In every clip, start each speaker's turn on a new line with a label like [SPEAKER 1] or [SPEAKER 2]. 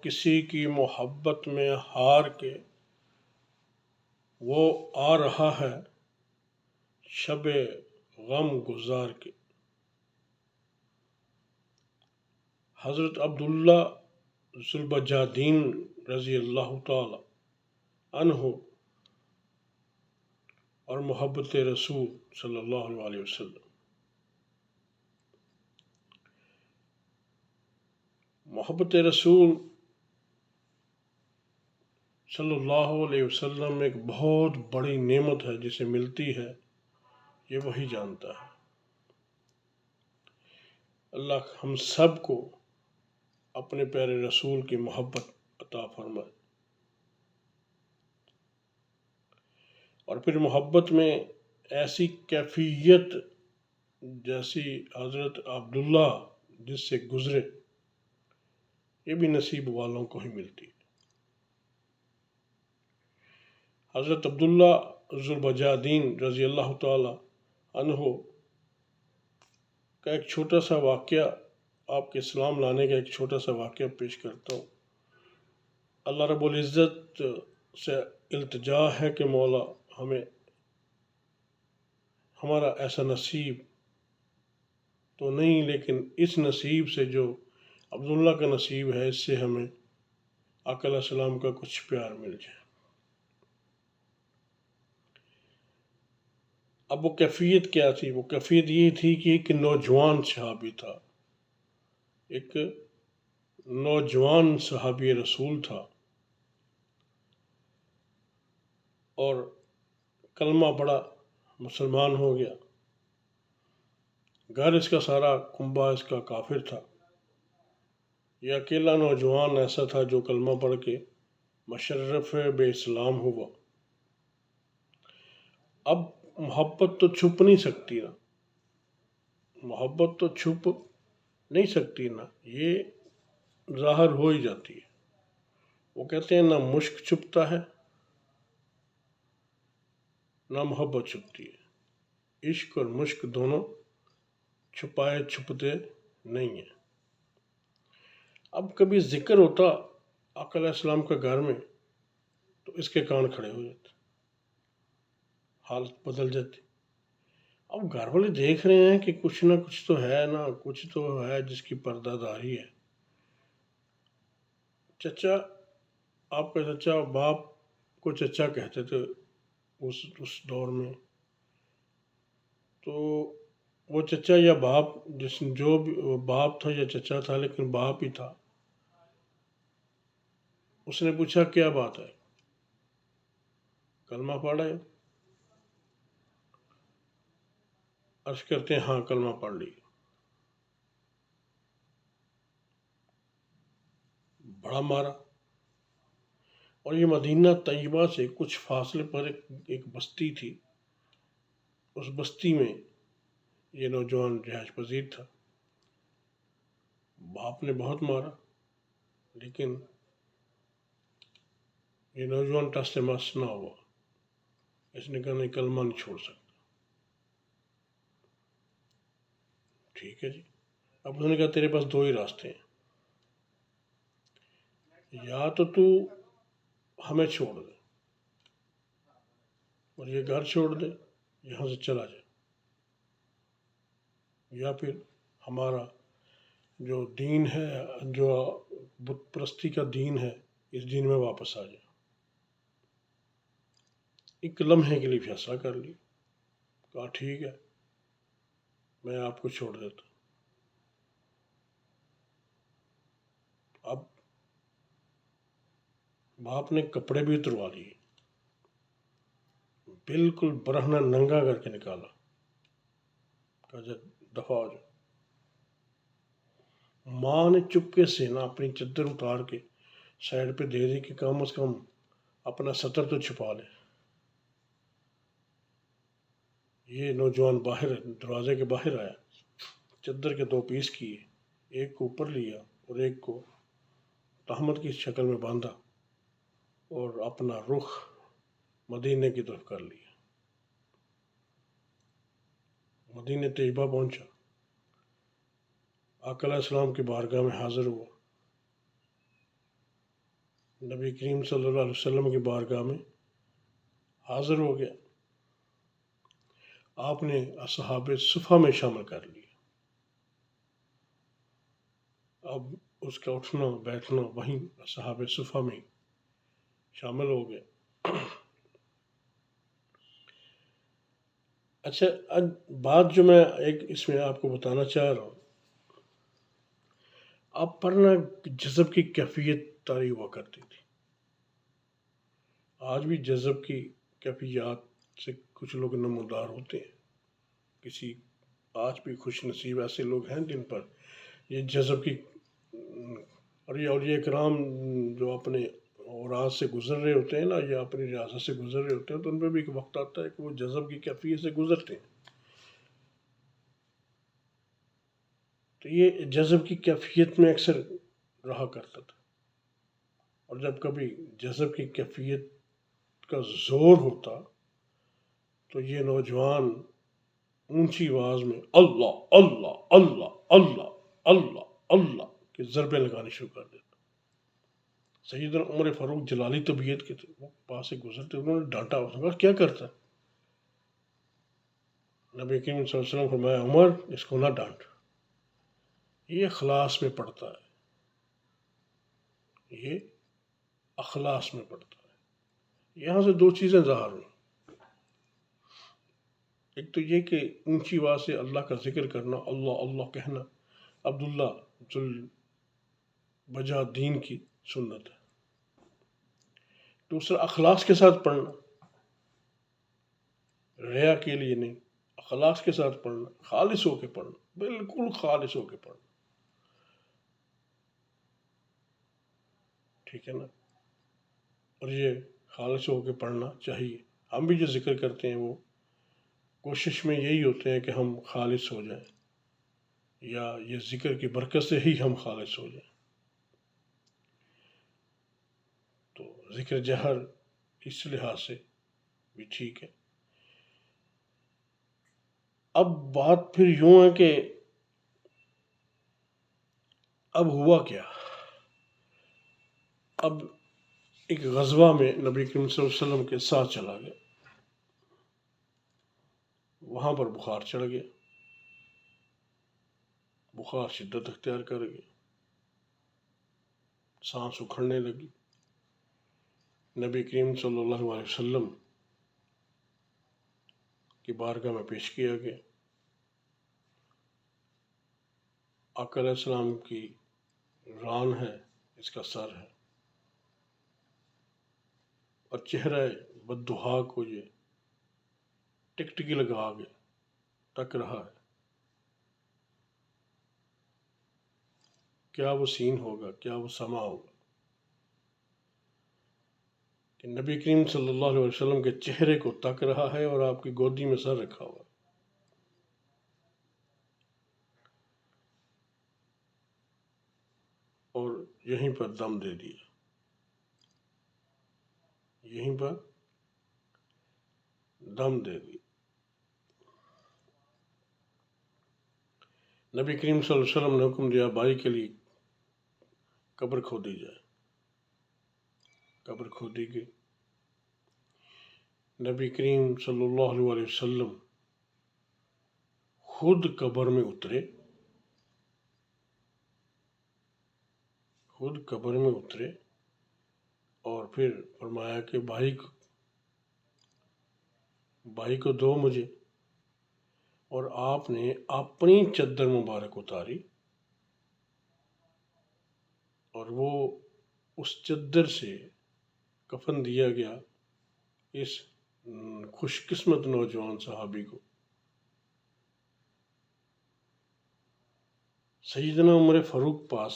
[SPEAKER 1] کسی کی محبت میں ہار کے وہ آ رہا ہے شب غم گزار کے۔ حضرت عبداللہ ذوالبجادین رضی اللہ تعالی عنہ اور محبت رسول صلی اللہ علیہ وسلم۔ محبت رسول صلی اللہ علیہ وسلم ایک بہت بڑی نعمت ہے جسے ملتی ہے، یہ وہی جانتا ہے۔ اللہ ہم سب کو اپنے پیارے رسول کی محبت عطا فرمائے، اور پھر محبت میں ایسی کیفیت جیسی حضرت عبداللہ جس سے گزرے، یہ بھی نصیب والوں کو ہی ملتی ہے۔ حضرت عبداللہ ذوالبجادین رضی اللہ تعالی عنہ کا ایک چھوٹا سا واقعہ، آپ کے اسلام لانے کا ایک چھوٹا سا واقعہ پیش کرتا ہوں۔ اللہ رب العزت سے التجا ہے کہ مولا ہمیں ہمارا ایسا نصیب تو نہیں، لیکن اس نصیب سے جو عبداللہ کا نصیب ہے، اس سے ہمیں آقا علیہ السلام کا کچھ پیار مل جائے۔ اب وہ کیفیت کیا تھی؟ وہ کیفیت یہ تھی کہ ایک نوجوان صحابی تھا، ایک نوجوان صحابی رسول تھا، اور کلمہ پڑھا، مسلمان ہو گیا۔ گھر اس کا سارا کنبہ اس کا کافر تھا۔ یہ اکیلا نوجوان ایسا تھا جو کلمہ پڑھ کے مشرف بے اسلام ہوا۔ اب محبت تو چھپ نہیں سکتی نا، محبت تو چھپ نہیں سکتی نا، یہ ظاہر ہو ہی جاتی ہے۔ وہ کہتے ہیں نہ مشک چھپتا ہے نہ محبت چھپتی ہے، عشق اور مشک دونوں چھپائے چھپتے نہیں ہیں۔ اب کبھی ذکر ہوتا آقا علیہ السلام کا گھر میں تو اس کے کان کھڑے ہو جاتے، حالت بدل جاتی۔ اب گھر والے دیکھ رہے ہیں کہ کچھ نہ کچھ تو ہے نا، کچھ تو ہے جس کی پردہ داری ہے۔ چچا، آپ کا چچا، باپ کو چچا کہتے تھے اس دور میں، تو وہ چچا یا باپ، جو بھی باپ تھا یا چچا تھا، لیکن باپ ہی تھا۔ اس نے پوچھا کیا بات ہے، کلمہ پڑھ رہے؟ عرض کرتے ہیں ہاں کلمہ پڑھ لی۔ بڑا مارا، اور یہ مدینہ طیبہ سے کچھ فاصلے پر ایک بستی تھی، اس بستی میں یہ نوجوان رہائش پذیر تھا۔ باپ نے بہت مارا، لیکن یہ نوجوان ٹس سے مس نہ ہوا۔ اس نے کہا نہیں، کلمہ نہیں چھوڑ سکتا۔ ٹھیک ہے جی۔ اب انہوں نے کہا تیرے پاس دو ہی راستے ہیں، یا تو ہمیں چھوڑ دے اور یہ گھر چھوڑ دے، یہاں سے چلا جائے، یا پھر ہمارا جو دین ہے، جو بت پرستی کا دین ہے، اس دین میں واپس آ جائے۔ ایک لمحے کے لیے فیصلہ کر لی، کہا ٹھیک ہے، میں آپ کو چھوڑ دیتا۔ اب باپ نے کپڑے بھی اتروا لیے، بالکل برہنہ ننگا کر کے نکالا، کہا جا دفع ہو جا۔ ماں نے چپکے سے نا اپنی چادر اتار کے سائڈ پہ دے دی کہ کم از کم اپنا سطر تو چھپا لے۔ یہ نوجوان باہر دروازے کے باہر آیا، چادر کے دو پیس کیے، ایک کو اوپر لیا اور ایک کو تہمت کی شکل میں باندھا، اور اپنا رخ مدینے کی طرف کر لیا۔ مدینہ طیبہ پہنچا، آقا علیہ السلام کی بارگاہ میں حاضر ہوا۔ نبی کریم صلی اللہ علیہ وسلم کی بارگاہ میں حاضر ہو گیا، آپ نے اصحاب صفہ میں شامل کر لیا۔ اب اس کا اٹھنا بیٹھنا وہیں اصحاب صفہ میں شامل ہو گیا۔ اچھا، بات جو میں ایک اس میں آپ کو بتانا چاہ رہا ہوں، اب پڑھنا جذب کی کیفیت طاری ہوا کرتی تھی۔ آج بھی جذب کی کیفیات سے کچھ لوگ نمودار ہوتے ہیں۔ کسی آج بھی خوش نصیب ایسے لوگ ہیں جن پر یہ جذب کی اور یہ اکرام جو اپنے اوراق سے گزر رہے ہوتے ہیں نا، یا اپنی ریاست سے گزر رہے ہوتے ہیں، تو ان پہ بھی ایک وقت آتا ہے کہ وہ جذب کی کیفیت سے گزرتے ہیں۔ تو یہ جذب کی کیفیت میں اکثر رہا کرتا تھا، اور جب کبھی جذب کی کیفیت کا زور ہوتا تو یہ نوجوان اونچی آواز میں اللہ اللہ اللہ اللہ اللہ اللہ کے ضربے لگانے شروع کر دیتا۔ سیدنا عمر فاروق جلالی طبیعت کے تھے، وہ پاس سے گزرتے، انہوں نے ڈانٹا، اس نے کہا کیا کرتا ہے؟ نبی کریم صلی اللہ علیہ وسلم فرمایا عمر اس کو نہ ڈانٹ، یہ اخلاص میں پڑتا ہے، یہ اخلاص میں پڑتا ہے۔ یہاں سے دو چیزیں ظاہر ہوئی، ایک تو یہ کہ اونچی آواز سے اللہ کا ذکر کرنا، اللہ اللہ کہنا عبداللہ ذوالبجہ دین کی سنت ہے۔ دوسرا اخلاص کے ساتھ پڑھنا، ریا کے لیے نہیں، اخلاص کے ساتھ پڑھنا، خالص ہو کے پڑھنا، بالکل خالص ہو کے پڑھنا، ٹھیک ہے نا؟ اور یہ خالص ہو کے پڑھنا چاہیے۔ ہم بھی جو ذکر کرتے ہیں وہ کوشش میں یہی ہوتے ہیں کہ ہم خالص ہو جائیں، یا یہ ذکر کی برکت سے ہی ہم خالص ہو جائیں۔ تو ذکر جہر اس لحاظ سے بھی ٹھیک ہے۔ اب بات پھر یوں ہے کہ اب ہوا کیا؟ اب ایک غزوہ میں نبی کریم صلی اللہ علیہ وسلم کے ساتھ چلا گیا، وہاں پر بخار چڑھ گیا، بخار شدت اختیار کر گیا، سانس اکھڑنے لگی۔ نبی کریم صلی اللہ علیہ وسلم کی بارگاہ میں پیش کیا گیا۔ آقا علیہ السلام کی ران ہے، اس کا سر ہے، اور چہرہ بددہا کو یہ ٹکٹکی لگا کے تک رہا ہے۔ کیا وہ سین ہوگا، کیا وہ سما ہوگا کہ نبی کریم صلی اللہ علیہ وسلم کے چہرے کو تک رہا ہے اور آپ کی گودی میں سر رکھا ہوا ہے۔ اور یہیں پر دم دے دیا، یہیں پر دم دے دیا۔ نبی کریم صلی اللہ علیہ وسلم نے حکم دیا بھائی کے لیے قبر کھودی جائے۔ قبر کھودی گئی۔ نبی کریم صلی اللہ علیہ وسلم خود قبر میں اترے، خود قبر میں اترے، اور پھر فرمایا کہ بھائی کو دو مجھے، اور آپ نے اپنی چادر مبارک اتاری، اور وہ اس چادر سے کفن دیا گیا اس خوش قسمت نوجوان صحابی کو۔ سیدنا عمر فاروق پاس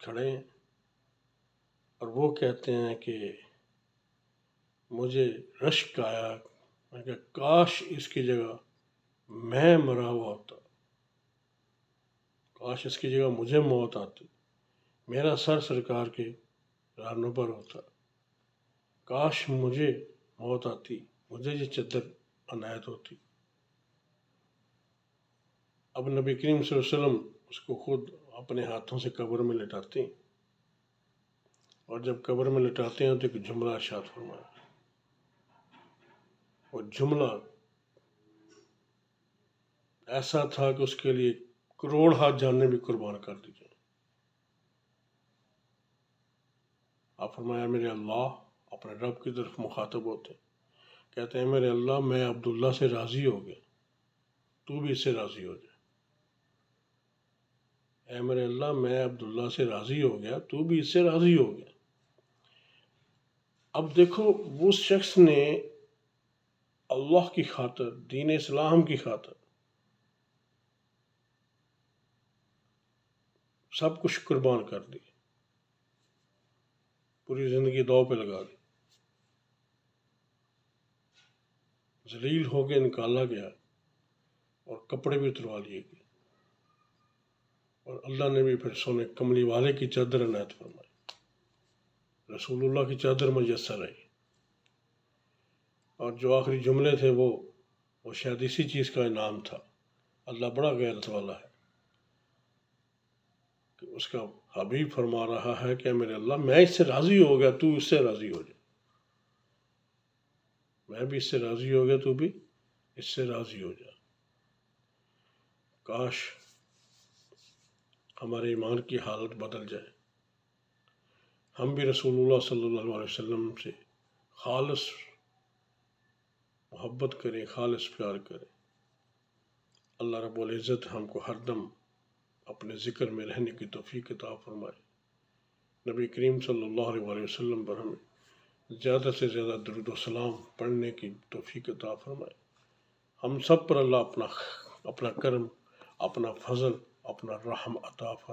[SPEAKER 1] کھڑے ہیں، اور وہ کہتے ہیں کہ مجھے رشک آیا، میں کہ کاش اس کی جگہ میں مرا ہوا ہوتا، کاش اس کی جگہ مجھے موت آتی، میرا سر سرکار کے رانوں پر ہوتا، کاش مجھے موت آتی، مجھے یہ چادر عنایت ہوتی۔ اب نبی کریم صلی اللہ علیہ وسلم اس کو خود اپنے ہاتھوں سے قبر میں لٹاتے ہیں، اور جب قبر میں لٹاتے ہیں تو ایک جملہ ارشاد فرمایا، وہ جملہ ایسا تھا کہ اس کے لیے کروڑ ہاتھ جانیں بھی قربان کر دی جائیں۔ آپ فرمایا میرے اللہ، اپنے رب کی طرف مخاطب ہوتے کہتے ہیں میرے اللہ میں عبداللہ سے راضی ہو گیا، تو بھی اس سے راضی ہو جائے۔ اے میرے اللہ میں عبداللہ سے راضی ہو گیا، تو بھی اس سے راضی ہو گیا۔ اب دیکھو اس شخص نے اللہ کی خاطر، دین اسلام کی خاطر سب کچھ قربان کر دی، پوری زندگی داؤ پہ لگا دی، ذلیل ہو کے نکالا گیا اور کپڑے بھی اتروا لیے گئے، اور اللہ نے بھی پھر سونے کملی والے کی چادر عنایت فرمائی، رسول اللہ کی چادر میسر آئی۔ اور جو آخری جملے تھے وہ شاید اسی چیز کا انعام تھا۔ اللہ بڑا غیرت والا ہے کہ اس کا حبیب فرما رہا ہے کہ میرے اللہ میں اس سے راضی ہو گیا، تو اس سے راضی ہو جائے، میں بھی اس سے راضی ہو گیا، تو بھی اس سے راضی ہو جا۔ کاش ہمارے ایمان کی حالت بدل جائے، ہم بھی رسول اللہ صلی اللہ علیہ وسلم سے خالص محبت کریں، خالص پیار کریں۔ اللہ رب العزت ہم کو ہر دم اپنے ذکر میں رہنے کی توفیق عطا فرمائے۔ نبی کریم صلی اللہ علیہ وسلم پر ہمیں زیادہ سے زیادہ درود و سلام پڑھنے کی توفیق عطا فرمائے۔ ہم سب پر اللہ اپنا کرم، اپنا فضل، اپنا رحم عطا فرمائے۔